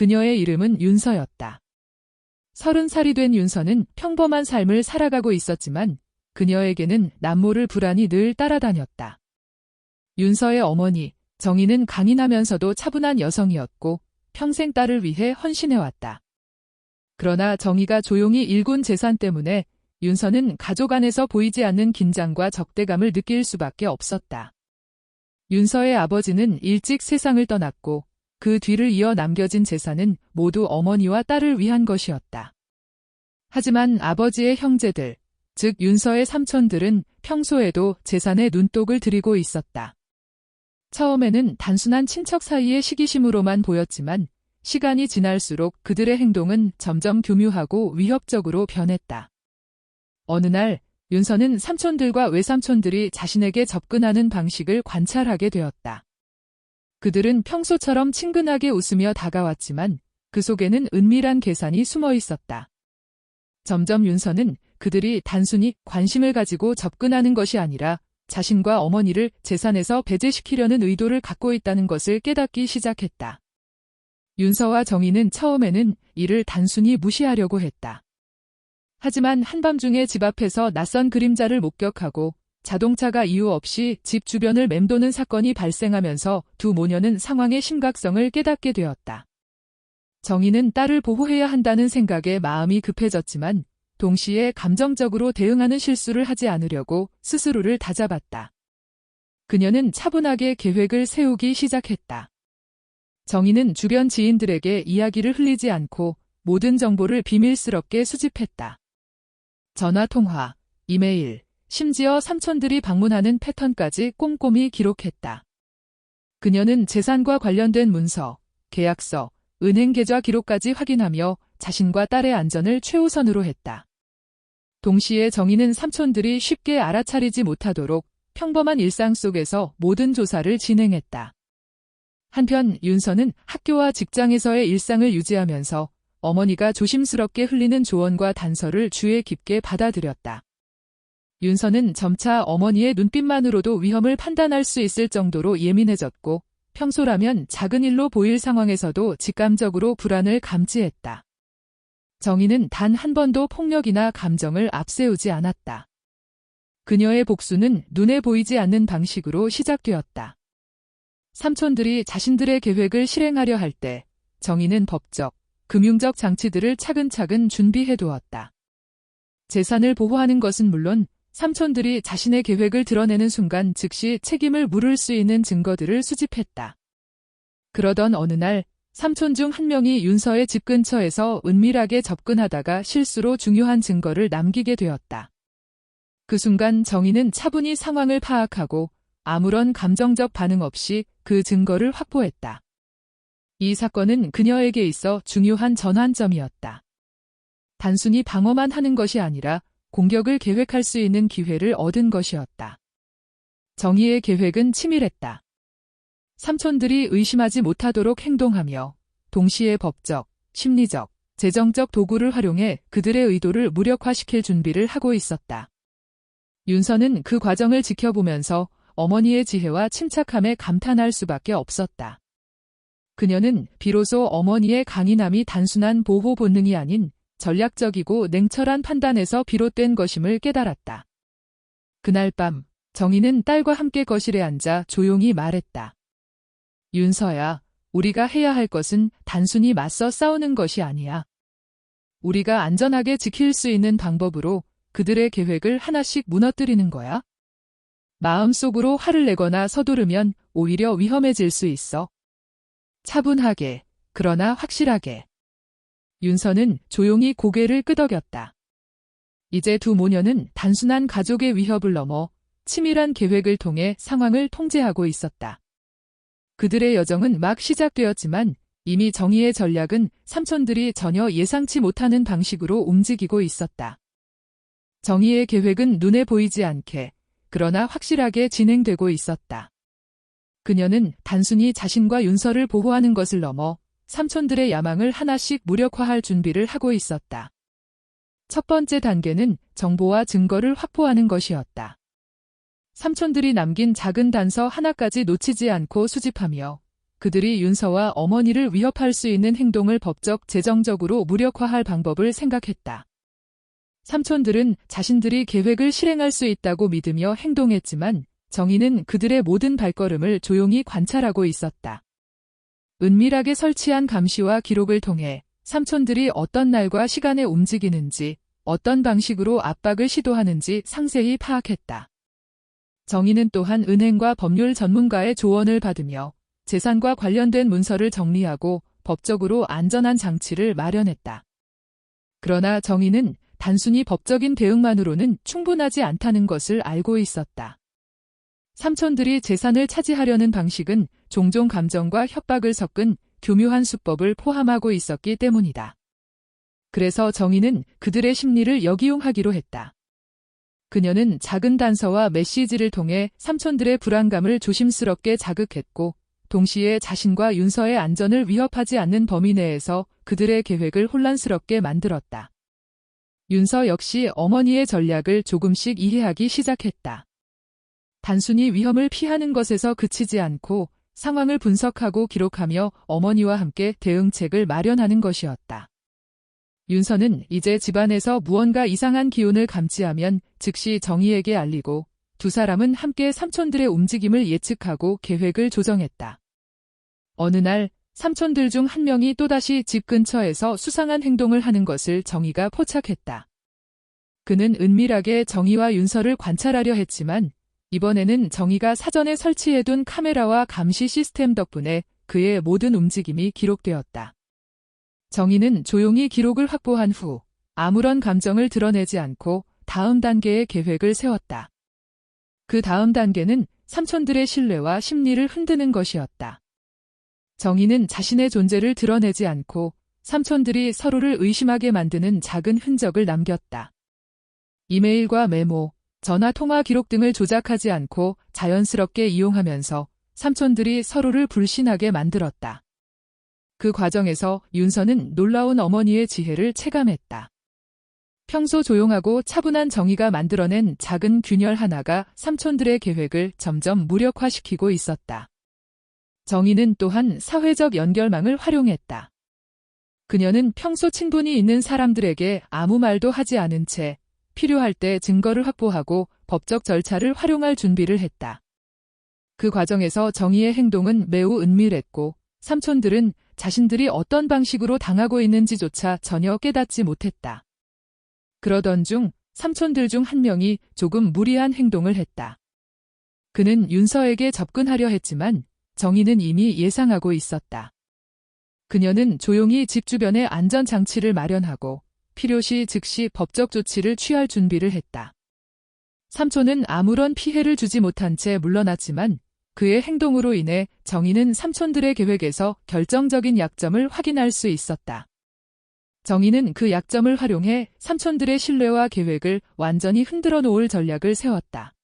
그녀의 이름은 윤서였다. 30살이 된 윤서는 평범한 삶을 살아가고 있었지만 그녀에게는 남모를 불안이 늘 따라다녔다. 윤서의 어머니, 정희는 강인하면서도 차분한 여성이었고 평생 딸을 위해 헌신해왔다. 그러나 정희가 조용히 일군 재산 때문에 윤서는 가족 안에서 보이지 않는 긴장과 적대감을 느낄 수밖에 없었다. 윤서의 아버지는 일찍 세상을 떠났고 그 뒤를 이어 남겨진 재산은 모두 어머니와 딸을 위한 것이었다. 하지만 아버지의 형제들, 즉 윤서의 삼촌들은 평소에도 재산에 눈독을 들이고 있었다. 처음에는 단순한 친척 사이의 시기심으로만 보였지만 시간이 지날수록 그들의 행동은 점점 교묘하고 위협적으로 변했다. 어느 날 윤서는 삼촌들과 외삼촌들이 자신에게 접근하는 방식을 관찰하게 되었다. 그들은 평소처럼 친근하게 웃으며 다가왔지만 그 속에는 은밀한 계산이 숨어 있었다. 점점 윤서는 그들이 단순히 관심을 가지고 접근하는 것이 아니라 자신과 어머니를 재산에서 배제시키려는 의도를 갖고 있다는 것을 깨닫기 시작했다. 윤서와 정희는 처음에는 이를 단순히 무시하려고 했다. 하지만 한밤중에 집 앞에서 낯선 그림자를 목격하고 자동차가 이유 없이 집 주변을 맴도는 사건이 발생하면서 두 모녀는 상황의 심각성을 깨닫게 되었다. 정희는 딸을 보호해야 한다는 생각에 마음이 급해졌지만 동시에 감정적으로 대응하는 실수를 하지 않으려고 스스로를 다잡았다. 그녀는 차분하게 계획을 세우기 시작했다. 정희는 주변 지인들에게 이야기를 흘리지 않고 모든 정보를 비밀스럽게 수집했다. 전화통화, 이메일, 심지어 삼촌들이 방문하는 패턴까지 꼼꼼히 기록했다. 그녀는 재산과 관련된 문서, 계약서, 은행 계좌 기록까지 확인하며 자신과 딸의 안전을 최우선으로 했다. 동시에 정희는 삼촌들이 쉽게 알아차리지 못하도록 평범한 일상 속에서 모든 조사를 진행했다. 한편 윤서는 학교와 직장에서의 일상을 유지하면서 어머니가 조심스럽게 흘리는 조언과 단서를 주의 깊게 받아들였다. 윤서는 점차 어머니의 눈빛만으로도 위험을 판단할 수 있을 정도로 예민해졌고 평소라면 작은 일로 보일 상황에서도 직감적으로 불안을 감지했다. 정희는 단 한 번도 폭력이나 감정을 앞세우지 않았다. 그녀의 복수는 눈에 보이지 않는 방식으로 시작되었다. 삼촌들이 자신들의 계획을 실행하려 할 때 정희는 법적, 금융적 장치들을 차근차근 준비해두었다. 재산을 보호하는 것은 물론 삼촌들이 자신의 계획을 드러내는 순간 즉시 책임을 물을 수 있는 증거들을 수집했다. 그러던 어느 날 삼촌 중 한 명이 윤서의 집 근처에서 은밀하게 접근하다가 실수로 중요한 증거를 남기게 되었다. 그 순간 정희는 차분히 상황을 파악하고 아무런 감정적 반응 없이 그 증거를 확보했다. 이 사건은 그녀에게 있어 중요한 전환점이었다. 단순히 방어만 하는 것이 아니라 공격을 계획할 수 있는 기회를 얻은 것이었다. 정희의 계획은 치밀했다. 삼촌들이 의심하지 못하도록 행동하며 동시에 법적, 심리적, 재정적 도구를 활용해 그들의 의도를 무력화시킬 준비를 하고 있었다. 윤서는 그 과정을 지켜보면서 어머니의 지혜와 침착함에 감탄할 수밖에 없었다. 그녀는 비로소 어머니의 강인함이 단순한 보호 본능이 아닌 전략적이고 냉철한 판단에서 비롯된 것임을 깨달았다. 그날 밤 정희는 딸과 함께 거실에 앉아 조용히 말했다. 윤서야, 우리가 해야 할 것은 단순히 맞서 싸우는 것이 아니야. 우리가 안전하게 지킬 수 있는 방법으로 그들의 계획을 하나씩 무너뜨리는 거야. 마음속으로 화를 내거나 서두르면 오히려 위험해질 수 있어. 차분하게, 그러나 확실하게. 윤서는 조용히 고개를 끄덕였다. 이제 두 모녀는 단순한 가족의 위협을 넘어 치밀한 계획을 통해 상황을 통제하고 있었다. 그들의 여정은 막 시작되었지만 이미 정희의 전략은 삼촌들이 전혀 예상치 못하는 방식으로 움직이고 있었다. 정희의 계획은 눈에 보이지 않게, 그러나 확실하게 진행되고 있었다. 그녀는 단순히 자신과 윤서를 보호하는 것을 넘어 삼촌들의 야망을 하나씩 무력화할 준비를 하고 있었다. 첫 번째 단계는 정보와 증거를 확보하는 것이었다. 삼촌들이 남긴 작은 단서 하나까지 놓치지 않고 수집하며 그들이 윤서와 어머니를 위협할 수 있는 행동을 법적, 재정적으로 무력화할 방법을 생각했다. 삼촌들은 자신들이 계획을 실행할 수 있다고 믿으며 행동했지만 정희는 그들의 모든 발걸음을 조용히 관찰하고 있었다. 은밀하게 설치한 감시와 기록을 통해 삼촌들이 어떤 날과 시간에 움직이는지, 어떤 방식으로 압박을 시도하는지 상세히 파악했다. 정희는 또한 은행과 법률 전문가의 조언을 받으며 재산과 관련된 문서를 정리하고 법적으로 안전한 장치를 마련했다. 그러나 정희는 단순히 법적인 대응만으로는 충분하지 않다는 것을 알고 있었다. 삼촌들이 재산을 차지하려는 방식은 종종 감정과 협박을 섞은 교묘한 수법을 포함하고 있었기 때문이다. 그래서 정희는 그들의 심리를 역이용하기로 했다. 그녀는 작은 단서와 메시지를 통해 삼촌들의 불안감을 조심스럽게 자극했고, 동시에 자신과 윤서의 안전을 위협하지 않는 범위 내에서 그들의 계획을 혼란스럽게 만들었다. 윤서 역시 어머니의 전략을 조금씩 이해하기 시작했다. 단순히 위험을 피하는 것에서 그치지 않고 상황을 분석하고 기록하며 어머니와 함께 대응책을 마련하는 것이었다. 윤서는 이제 집안에서 무언가 이상한 기운을 감지하면 즉시 정희에게 알리고 두 사람은 함께 삼촌들의 움직임을 예측하고 계획을 조정했다. 어느 날 삼촌들 중 한 명이 또다시 집 근처에서 수상한 행동을 하는 것을 정희가 포착했다. 그는 은밀하게 정희와 윤서를 관찰하려 했지만 이번에는 정희가 사전에 설치해둔 카메라와 감시 시스템 덕분에 그의 모든 움직임이 기록되었다. 정희는 조용히 기록을 확보한 후 아무런 감정을 드러내지 않고 다음 단계의 계획을 세웠다. 그 다음 단계는 삼촌들의 신뢰와 심리를 흔드는 것이었다. 정희는 자신의 존재를 드러내지 않고 삼촌들이 서로를 의심하게 만드는 작은 흔적을 남겼다. 이메일과 메모, 전화 통화 기록 등을 조작하지 않고 자연스럽게 이용하면서 삼촌들이 서로를 불신하게 만들었다. 그 과정에서 윤서는 놀라운 어머니의 지혜를 체감했다. 평소 조용하고 차분한 정희가 만들어낸 작은 균열 하나가 삼촌들의 계획을 점점 무력화시키고 있었다. 정희는 또한 사회적 연결망을 활용했다. 그녀는 평소 친분이 있는 사람들에게 아무 말도 하지 않은 채 필요할 때 증거를 확보하고 법적 절차를 활용할 준비를 했다. 그 과정에서 정희의 행동은 매우 은밀했고 삼촌들은 자신들이 어떤 방식으로 당하고 있는지조차 전혀 깨닫지 못했다. 그러던 중 삼촌들 중 한 명이 조금 무리한 행동을 했다. 그는 윤서에게 접근하려 했지만 정희는 이미 예상하고 있었다. 그녀는 조용히 집 주변에 안전장치를 마련하고 필요시 즉시 법적 조치를 취할 준비를 했다. 삼촌은 아무런 피해를 주지 못한 채 물러났지만 그의 행동으로 인해 정희는 삼촌들의 계획에서 결정적인 약점을 확인할 수 있었다. 정희는 그 약점을 활용해 삼촌들의 신뢰와 계획을 완전히 흔들어 놓을 전략을 세웠다.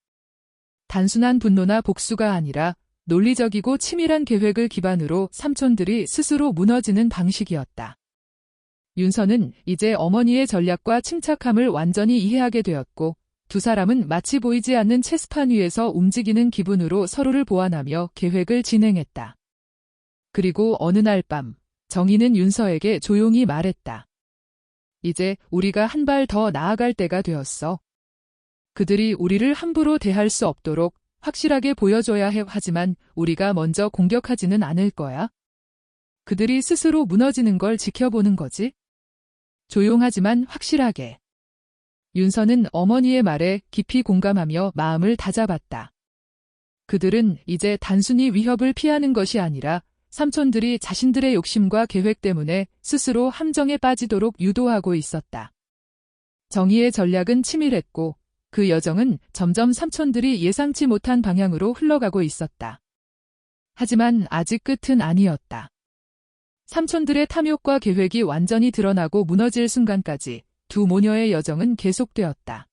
단순한 분노나 복수가 아니라 논리적이고 치밀한 계획을 기반으로 삼촌들이 스스로 무너지는 방식이었다. 윤서는 이제 어머니의 전략과 침착함을 완전히 이해하게 되었고 두 사람은 마치 보이지 않는 체스판 위에서 움직이는 기분으로 서로를 보완하며 계획을 진행했다. 그리고 어느 날 밤 정희는 윤서에게 조용히 말했다. 이제 우리가 한 발 더 나아갈 때가 되었어. 그들이 우리를 함부로 대할 수 없도록 확실하게 보여줘야 해. 하지만 우리가 먼저 공격하지는 않을 거야. 그들이 스스로 무너지는 걸 지켜보는 거지. 조용하지만 확실하게. 윤서는 어머니의 말에 깊이 공감하며 마음을 다잡았다. 그들은 이제 단순히 위협을 피하는 것이 아니라 삼촌들이 자신들의 욕심과 계획 때문에 스스로 함정에 빠지도록 유도하고 있었다. 정희의 전략은 치밀했고 그 여정은 점점 삼촌들이 예상치 못한 방향으로 흘러가고 있었다. 하지만 아직 끝은 아니었다. 삼촌들의 탐욕과 계획이 완전히 드러나고 무너질 순간까지 두 모녀의 여정은 계속되었다.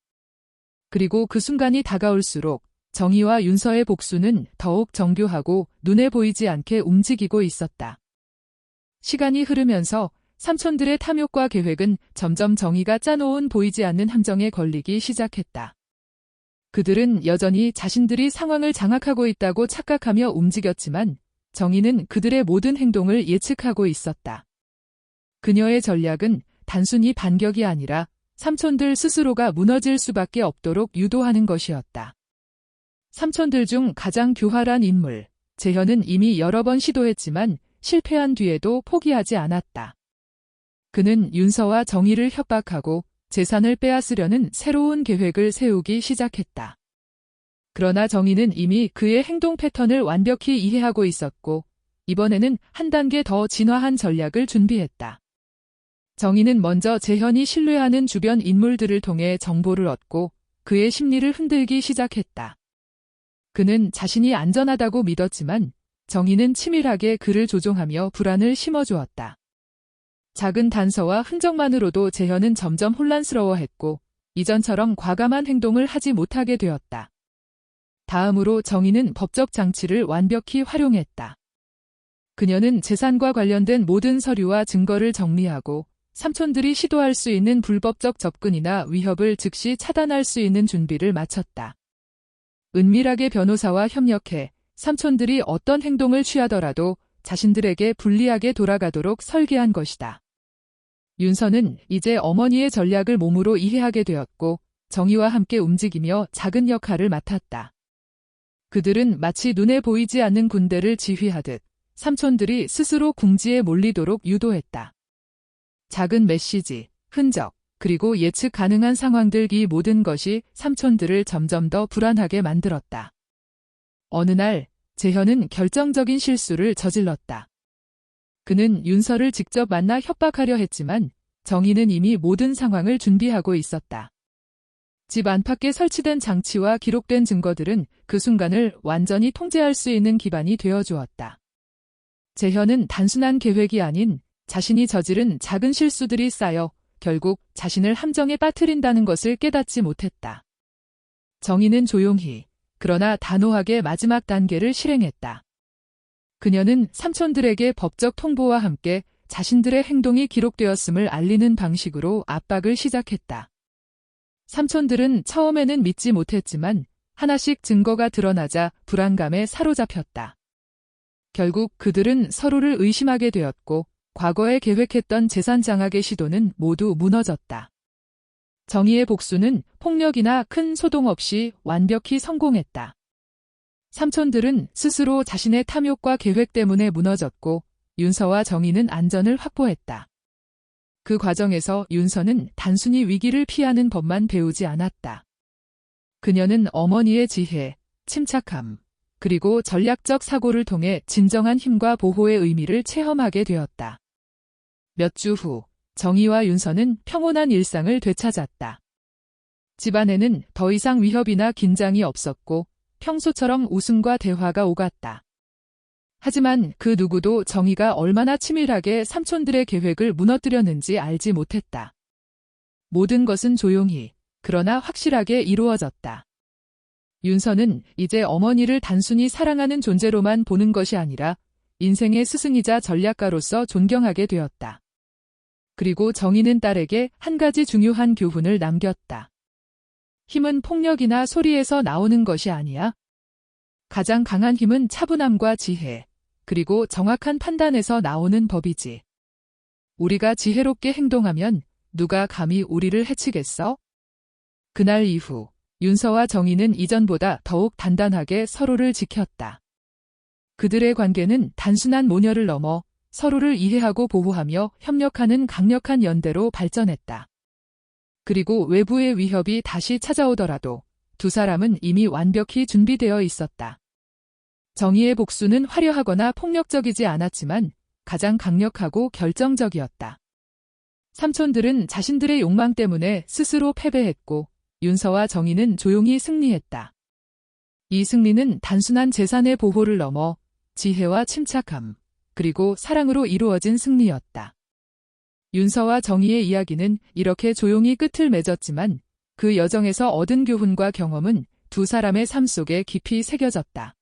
그리고 그 순간이 다가올수록 정희와 윤서의 복수는 더욱 정교하고 눈에 보이지 않게 움직이고 있었다. 시간이 흐르면서 삼촌들의 탐욕과 계획은 점점 정희가 짜놓은 보이지 않는 함정에 걸리기 시작했다. 그들은 여전히 자신들이 상황을 장악하고 있다고 착각하며 움직였지만 정의는 그들의 모든 행동을 예측하고 있었다. 그녀의 전략은 단순히 반격이 아니라 삼촌들 스스로가 무너질 수밖에 없도록 유도하는 것이었다. 삼촌들 중 가장 교활한 인물, 재현은 이미 여러 번 시도했지만 실패한 뒤에도 포기하지 않았다. 그는 윤서와 정의를 협박하고 재산을 빼앗으려는 새로운 계획을 세우기 시작했다. 그러나 정의는 이미 그의 행동 패턴을 완벽히 이해하고 있었고, 이번에는 한 단계 더 진화한 전략을 준비했다. 정의는 먼저 재현이 신뢰하는 주변 인물들을 통해 정보를 얻고 그의 심리를 흔들기 시작했다. 그는 자신이 안전하다고 믿었지만 정의는 치밀하게 그를 조종하며 불안을 심어주었다. 작은 단서와 흔적만으로도 재현은 점점 혼란스러워했고 이전처럼 과감한 행동을 하지 못하게 되었다. 다음으로 정의는 법적 장치를 완벽히 활용했다. 그녀는 재산과 관련된 모든 서류와 증거를 정리하고 삼촌들이 시도할 수 있는 불법적 접근이나 위협을 즉시 차단할 수 있는 준비를 마쳤다. 은밀하게 변호사와 협력해 삼촌들이 어떤 행동을 취하더라도 자신들에게 불리하게 돌아가도록 설계한 것이다. 윤서는 이제 어머니의 전략을 몸으로 이해하게 되었고 정의와 함께 움직이며 작은 역할을 맡았다. 그들은 마치 눈에 보이지 않는 군대를 지휘하듯 삼촌들이 스스로 궁지에 몰리도록 유도했다. 작은 메시지, 흔적, 그리고 예측 가능한 상황들, 이 모든 것이 삼촌들을 점점 더 불안하게 만들었다. 어느 날 재현은 결정적인 실수를 저질렀다. 그는 윤서를 직접 만나 협박하려 했지만 정의는 이미 모든 상황을 준비하고 있었다. 집 안팎에 설치된 장치와 기록된 증거들은 그 순간을 완전히 통제할 수 있는 기반이 되어주었다. 재현은 단순한 계획이 아닌 자신이 저지른 작은 실수들이 쌓여 결국 자신을 함정에 빠뜨린다는 것을 깨닫지 못했다. 정의는 조용히, 그러나 단호하게 마지막 단계를 실행했다. 그녀는 삼촌들에게 법적 통보와 함께 자신들의 행동이 기록되었음을 알리는 방식으로 압박을 시작했다. 삼촌들은 처음에는 믿지 못했지만 하나씩 증거가 드러나자 불안감에 사로잡혔다. 결국 그들은 서로를 의심하게 되었고 과거에 계획했던 재산 장악의 시도는 모두 무너졌다. 정의의 복수는 폭력이나 큰 소동 없이 완벽히 성공했다. 삼촌들은 스스로 자신의 탐욕과 계획 때문에 무너졌고 윤서와 정의는 안전을 확보했다. 그 과정에서 윤서는 단순히 위기를 피하는 법만 배우지 않았다. 그녀는 어머니의 지혜, 침착함, 그리고 전략적 사고를 통해 진정한 힘과 보호의 의미를 체험하게 되었다. 몇 주 후, 정의와 윤서는 평온한 일상을 되찾았다. 집안에는 더 이상 위협이나 긴장이 없었고 평소처럼 웃음과 대화가 오갔다. 하지만 그 누구도 정의가 얼마나 치밀하게 삼촌들의 계획을 무너뜨렸는지 알지 못했다. 모든 것은 조용히, 그러나 확실하게 이루어졌다. 윤서는 이제 어머니를 단순히 사랑하는 존재로만 보는 것이 아니라 인생의 스승이자 전략가로서 존경하게 되었다. 그리고 정의는 딸에게 한 가지 중요한 교훈을 남겼다. 힘은 폭력이나 소리에서 나오는 것이 아니야. 가장 강한 힘은 차분함과 지혜, 그리고 정확한 판단에서 나오는 법이지. 우리가 지혜롭게 행동하면 누가 감히 우리를 해치겠어? 그날 이후 윤서와 정의는 이전보다 더욱 단단하게 서로를 지켰다. 그들의 관계는 단순한 모녀를 넘어 서로를 이해하고 보호하며 협력하는 강력한 연대로 발전했다. 그리고 외부의 위협이 다시 찾아오더라도 두 사람은 이미 완벽히 준비되어 있었다. 정의의 복수는 화려하거나 폭력적이지 않았지만 가장 강력하고 결정적이었다. 삼촌들은 자신들의 욕망 때문에 스스로 패배했고 윤서와 정의는 조용히 승리했다. 이 승리는 단순한 재산의 보호를 넘어 지혜와 침착함, 그리고 사랑으로 이루어진 승리였다. 윤서와 정의의 이야기는 이렇게 조용히 끝을 맺었지만 그 여정에서 얻은 교훈과 경험은 두 사람의 삶 속에 깊이 새겨졌다.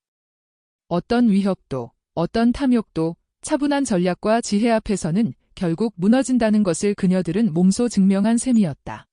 어떤 위협도, 어떤 탐욕도 차분한 전략과 지혜 앞에서는 결국 무너진다는 것을 그녀들은 몸소 증명한 셈이었다.